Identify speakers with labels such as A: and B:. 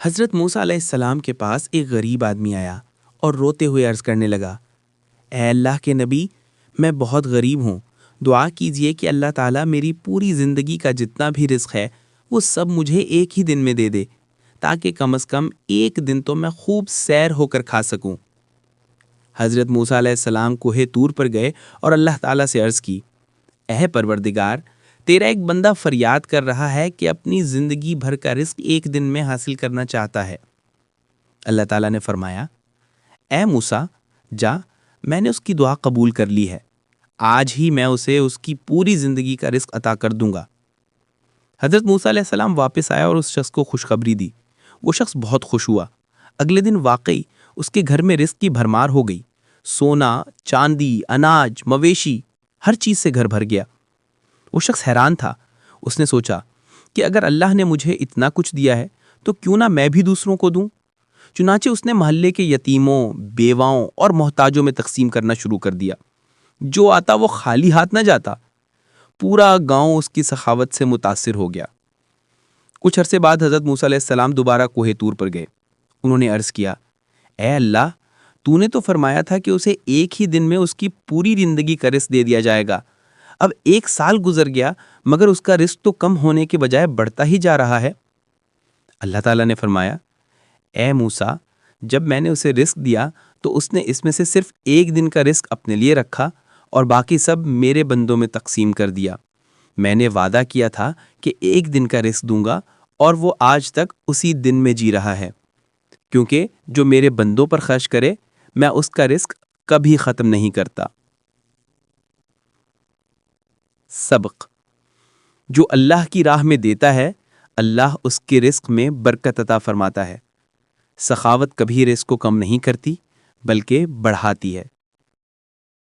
A: حضرت موسیٰ علیہ السلام کے پاس ایک غریب آدمی آیا اور روتے ہوئے عرض کرنے لگا، اے اللہ کے نبی، میں بہت غریب ہوں، دعا کیجئے کہ اللہ تعالیٰ میری پوری زندگی کا جتنا بھی رزق ہے وہ سب مجھے ایک ہی دن میں دے دے، تاکہ کم از کم ایک دن تو میں خوب سیر ہو کر کھا سکوں۔ حضرت موسیٰ علیہ السلام کوہ طور پر گئے اور اللہ تعالیٰ سے عرض کی، اے پروردگار، تیرا ایک بندہ فریاد کر رہا ہے کہ اپنی زندگی بھر کا رزق ایک دن میں حاصل کرنا چاہتا ہے۔ اللہ تعالیٰ نے فرمایا، اے موسیٰ، جا، میں نے اس کی دعا قبول کر لی ہے، آج ہی میں اسے اس کی پوری زندگی کا رزق عطا کر دوں گا۔ حضرت موسیٰ علیہ السلام واپس آیا اور اس شخص کو خوشخبری دی۔ وہ شخص بہت خوش ہوا۔ اگلے دن واقعی اس کے گھر میں رزق کی بھرمار ہو گئی، سونا، چاندی، اناج، مویشی، ہر چیز سے گھر بھر گیا۔ وہ شخص حیران تھا۔ اس نے سوچا کہ اگر اللہ نے مجھے اتنا کچھ دیا ہے تو کیوں نہ میں بھی دوسروں کو دوں۔ چنانچہ اس نے محلے کے یتیموں، بیواؤں اور محتاجوں میں تقسیم کرنا شروع کر دیا۔ جو آتا وہ خالی ہاتھ نہ جاتا۔ پورا گاؤں اس کی سخاوت سے متاثر ہو گیا۔ کچھ عرصے بعد حضرت موسیٰ علیہ السلام دوبارہ کوہ طور پر گئے۔ انہوں نے عرض کیا، اے اللہ، تو نے تو فرمایا تھا کہ اسے ایک ہی دن میں اس کی پوری زندگی کا رزق دے دیا جائے گا۔ اب 1 سال گزر گیا مگر اس کا رزق تو کم ہونے کے بجائے بڑھتا ہی جا رہا ہے۔ اللہ تعالیٰ نے فرمایا، اے موسیٰ، جب میں نے اسے رزق دیا تو اس نے اس میں سے صرف 1 دن کا رزق اپنے لیے رکھا اور باقی سب میرے بندوں میں تقسیم کر دیا۔ میں نے وعدہ کیا تھا کہ 1 دن کا رزق دوں گا اور وہ آج تک اسی دن میں جی رہا ہے، کیونکہ جو میرے بندوں پر خرچ کرے میں اس کا رزق کبھی ختم نہیں کرتا۔ سبق: جو اللہ کی راہ میں دیتا ہے اللہ اس کے رزق میں برکت عطا فرماتا ہے۔ سخاوت کبھی رزق کو کم نہیں کرتی بلکہ بڑھاتی ہے۔